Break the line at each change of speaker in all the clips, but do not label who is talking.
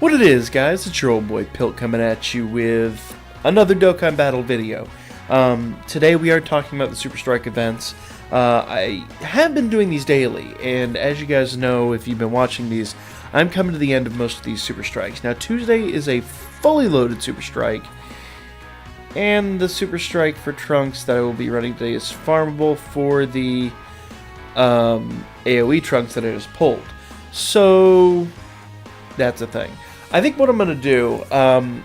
What it is, guys, it's your old boy Pilt coming at you with another Dokkan Battle video. Today we are talking about the Super Strike events. I have been doing these daily, and as you guys know, if you've been watching these, I'm coming to the end of most of these Super Strikes. Now, Tuesday is a fully loaded Super Strike, and the Super Strike for Trunks that I will be running today is farmable for the AoE Trunks that I just pulled. So, that's a thing. I think what I'm going to do, I'm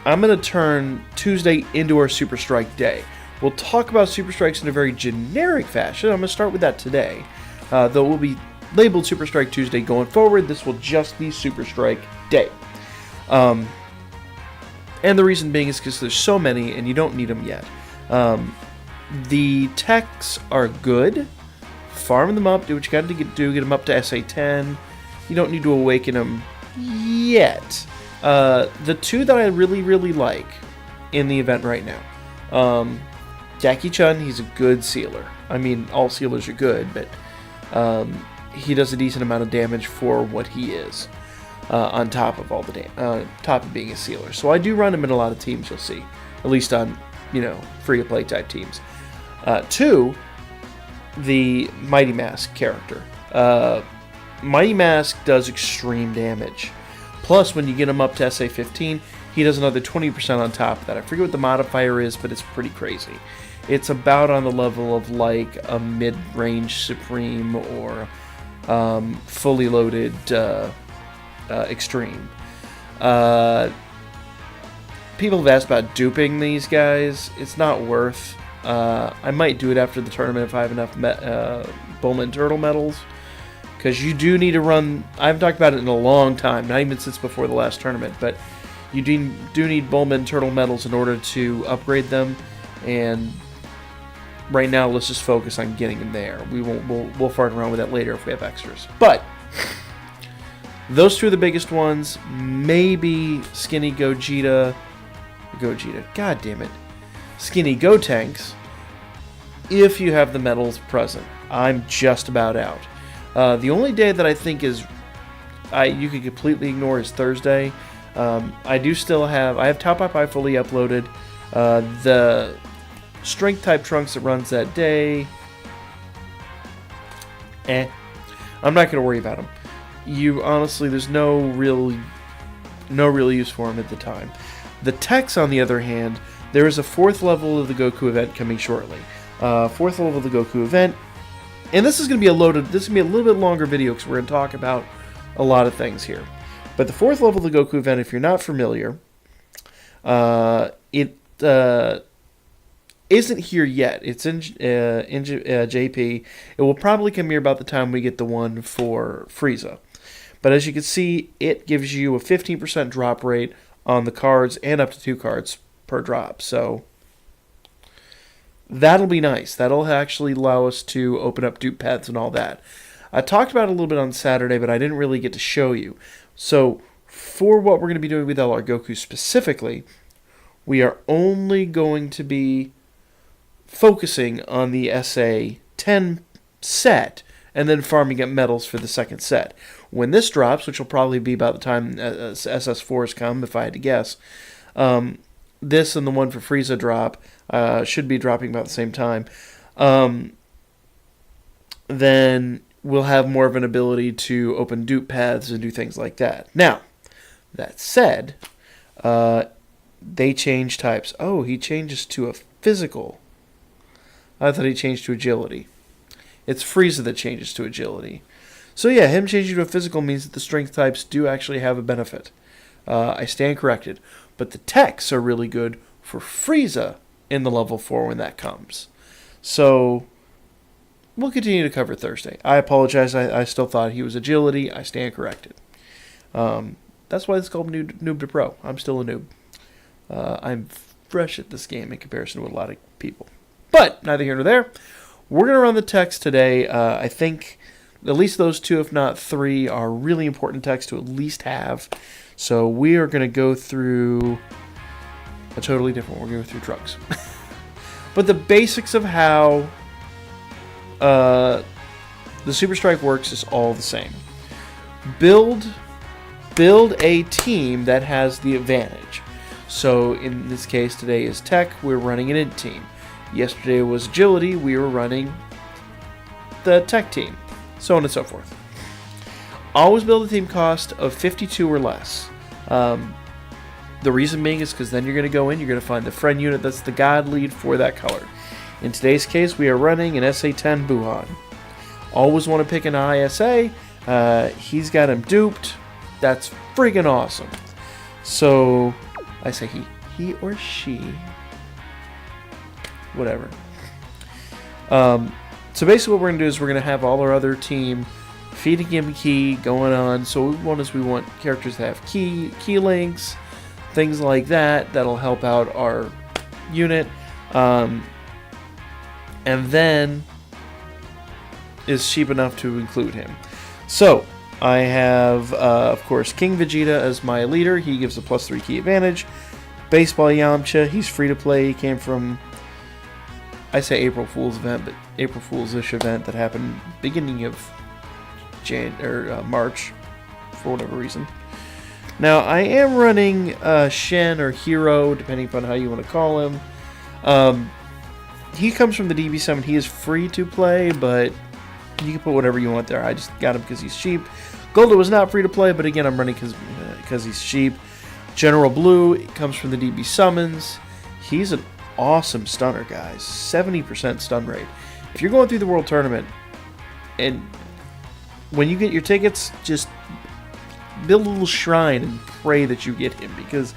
going to turn Tuesday into our Super Strike day. We'll talk about Super Strikes in a very generic fashion. I'm going to start with that today. Though it will be labeled Super Strike Tuesday going forward. This will just be Super Strike Day. And the reason being is because there's so many and you don't need them yet. The techs are good. Farm them up. Do what you got to do. Get them up to SA 10. You don't need to awaken them yet. The two that I really like in the event right now. Jackie-chun, he's a good sealer. I mean, all sealers are good, but he does a decent amount of damage for what he is. On top of all the top of being a sealer. So I do run him in a lot of teams, you'll see. At least on, free-to-play type teams. 2, the Mighty Mask character. Mighty Mask does extreme damage. Plus, when you get him up to SA 15, he does another 20% on top of that. I forget what the modifier is, but it's pretty crazy. It's about on the level of like a mid-range Supreme or fully loaded Extreme. People have asked about duping these guys. It's not worth. I might do it after the tournament if I have enough Bulma and Turtle medals. Because you do need to run... I haven't talked about it in a long time, not even since before the last tournament, but you do need Bulma and Turtle medals in order to upgrade them, and right now let's just focus on getting them there. We'll fart around with that later if we have extras. But those two are the biggest ones. Maybe Skinny Gogeta, god damn it, Skinny Gotenks, if you have the medals present. I'm just about out. The only day that I think you could completely ignore is Thursday. I have Top Up I fully uploaded. The Strength type Trunks that runs that day, I'm not going to worry about them. Honestly, there's no real use for them at the time. The techs, on the other hand, there is a 4th level of the Goku event coming shortly. 4th level of the Goku event. And this is going to be a little bit longer video because we're going to talk about a lot of things here. But the 4th level of the Goku event, if you're not familiar, it isn't here yet. It's in JP. It will probably come here about the time we get the one for Frieza. But as you can see, it gives you a 15% drop rate on the cards and up to 2 cards per drop. So that'll be nice. That'll actually allow us to open up dupe paths and all that. I talked about it a little bit on Saturday, but I didn't really get to show you. So for what we're going to be doing with LR Goku specifically, we are only going to be focusing on the SA 10 set and then farming up medals for the second set. When this drops, which will probably be about the time SS4s come, if I had to guess, this and the one for Frieza drop should be dropping about the same time. Then we'll have more of an ability to open dupe paths and do things like that. Now, that said, they change types. Oh, he changes to a physical. I thought he changed to agility. It's Frieza that changes to agility. So yeah, him changing to a physical means that the strength types do actually have a benefit. I stand corrected. But the techs are really good for Frieza in the level 4 when that comes. So we'll continue to cover Thursday. I apologize. I still thought he was agility. I stand corrected. That's why it's called Noob to Pro. I'm still a noob. I'm fresh at this game in comparison to a lot of people. But neither here nor there. We're going to run the techs today. I think at least those 2, if not 3, are really important techs to at least have. So we are going to go through a totally different one. We're going to go through Trunks. But the basics of how the Super Strike works is all the same. Build build a team that has the advantage. So in this case, today is tech. We're running an int team. Yesterday was agility. We were running the tech team. So on and so forth. Always build a team cost of 52 or less. The reason being is because then you're going to go in, you're going to find the friend unit that's the god lead for that color. In today's case, we are running an SA10 Buhan. Always want to pick an ISA. He's got him duped. That's friggin' awesome. So, I say he or she. Whatever. So basically what we're going to do is we're going to have all our other team feeding him key going on. So what we want characters to have key links, things like that. That'll help out our unit. And then is cheap enough to include him. So I have, of course, King Vegeta as my leader. He gives a +3 key advantage. Baseball Yamcha, he's free to play. He came from, I say April Fool's event, but April Fool's-ish event that happened beginning of March for whatever reason. Now I am running Shen or Hero, depending upon how you want to call him. He comes from the DB7. He is free to play, but you can put whatever you want there. I just got him because he's cheap. Golda was not free to play, but again, I'm running because he's cheap. General Blue comes from the DB Summons. He's an awesome stunner, guys. 70% stun rate. If you're going through the World Tournament, and when you get your tickets, just build a little shrine and pray that you get him, because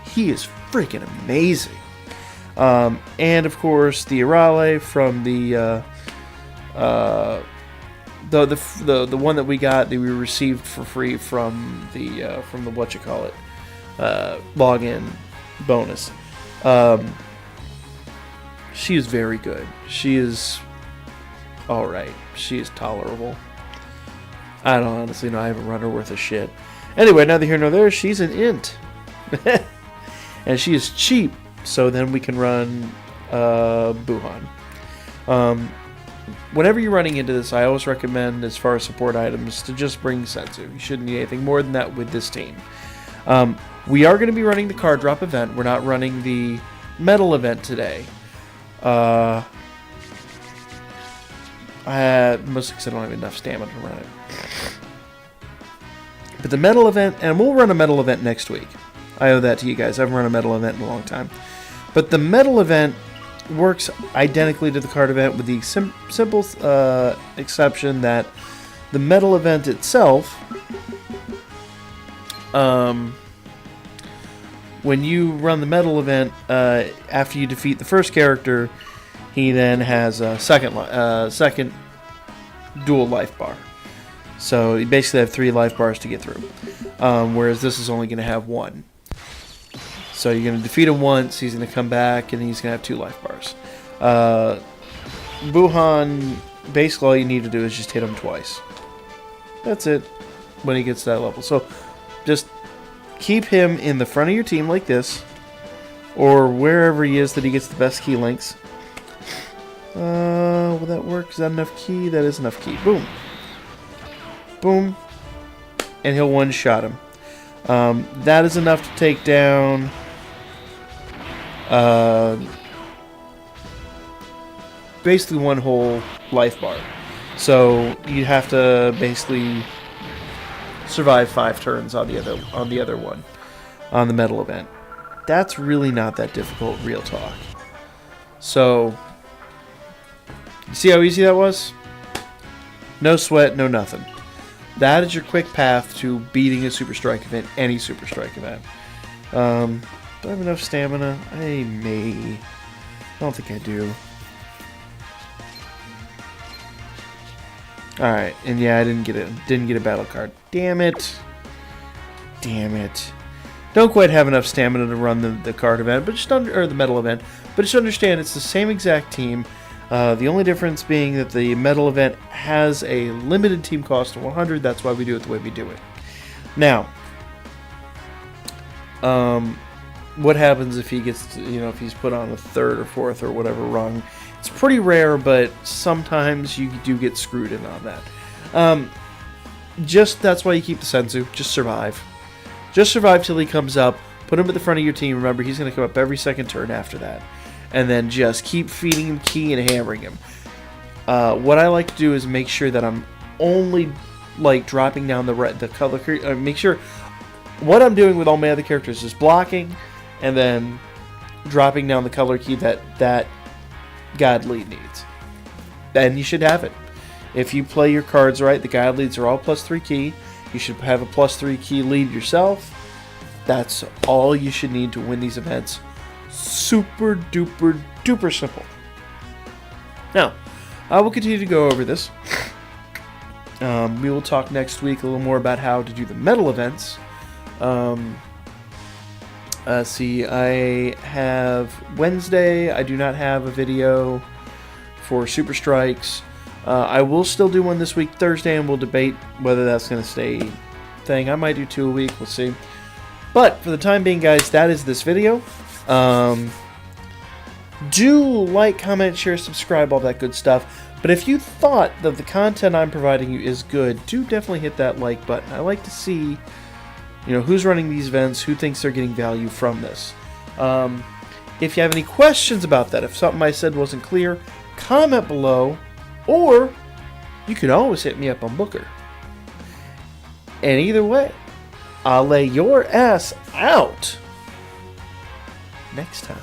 he is freaking amazing. And of course, the Irale from the one that we got, that we received for free from the whatchamacallit, login bonus. She is very good. She is alright. She is tolerable. I don't honestly know. I haven't run her worth a shit. Anyway, neither here nor there. She's an int. And she is cheap. So then we can run Buhan. Whenever you're running into this, I always recommend, as far as support items, to just bring Senzu. You shouldn't need anything more than that with this team. We are going to be running the card drop event. We're not running the medal event today. Mostly because I don't have enough stamina to run it. But the medal event, and we'll run a medal event next week. I owe that to you guys. I haven't run a medal event in a long time. But the medal event works identically to the card event, with the simple exception that the medal event itself, when you run the medal event, after you defeat the first character, he then has a second dual life bar. So you basically have 3 life bars to get through, whereas this is only going to have 1. So you're going to defeat him once, he's going to come back, and he's going to have 2 life bars. Buhan, basically all you need to do is just hit him twice. That's it when he gets to that level. So just keep him in the front of your team like this, or wherever he is that he gets the best key links. Will that work? Is that enough key? That is enough key. Boom. Boom. And he'll one-shot him. That is enough to take down basically 1 whole life bar. So you have to basically survive 5 turns on the other one, on the medal event. That's really not that difficult, real talk. So you see how easy that was? No sweat, no nothing. That is your quick path to beating a Super Strike event, any Super Strike event. Do I have enough stamina? I may. I don't think I do. Alright, and yeah, I didn't get a battle card. Damn it. Damn it. Don't quite have enough stamina to run the card event, but just or the medal event. But just understand, it's the same exact team. The only difference being that the medal event has a limited team cost of 100. That's why we do it the way we do it. Now, what happens if he gets to, if he's put on a 3rd or 4th or whatever rung? It's pretty rare, but sometimes you do get screwed in on that. that's why you keep the Senzu. Just survive. Just survive till he comes up. Put him at the front of your team. Remember, he's going to come up every second turn after that. And then just keep feeding him ki and hammering him. What I like to do is make sure that I'm only like dropping down the color. Make sure what I'm doing with all my other characters is blocking and then dropping down the color ki that God Lead needs. And you should have it. If you play your cards right, the God Leads are all +3 ki. You should have a +3 ki lead yourself. That's all you should need to win these events. Super duper duper simple. Now, I will continue to go over this. We will talk next week a little more about how to do the medal events. See, I have Wednesday. I do not have a video for Super Strikes. I will still do one this week, Thursday, and we'll debate whether that's going to stay thing. I might do 2 a week. We'll see. But for the time being, guys, that is this video. Do like, comment, share, subscribe, all that good stuff. But if you thought that the content I'm providing you is good, do definitely hit that like button. I like to see, who's running these events, who thinks they're getting value from this. If you have any questions about that, if something I said wasn't clear, comment below. Or you can always hit me up on Booker. And either way, I'll lay your ass out next time.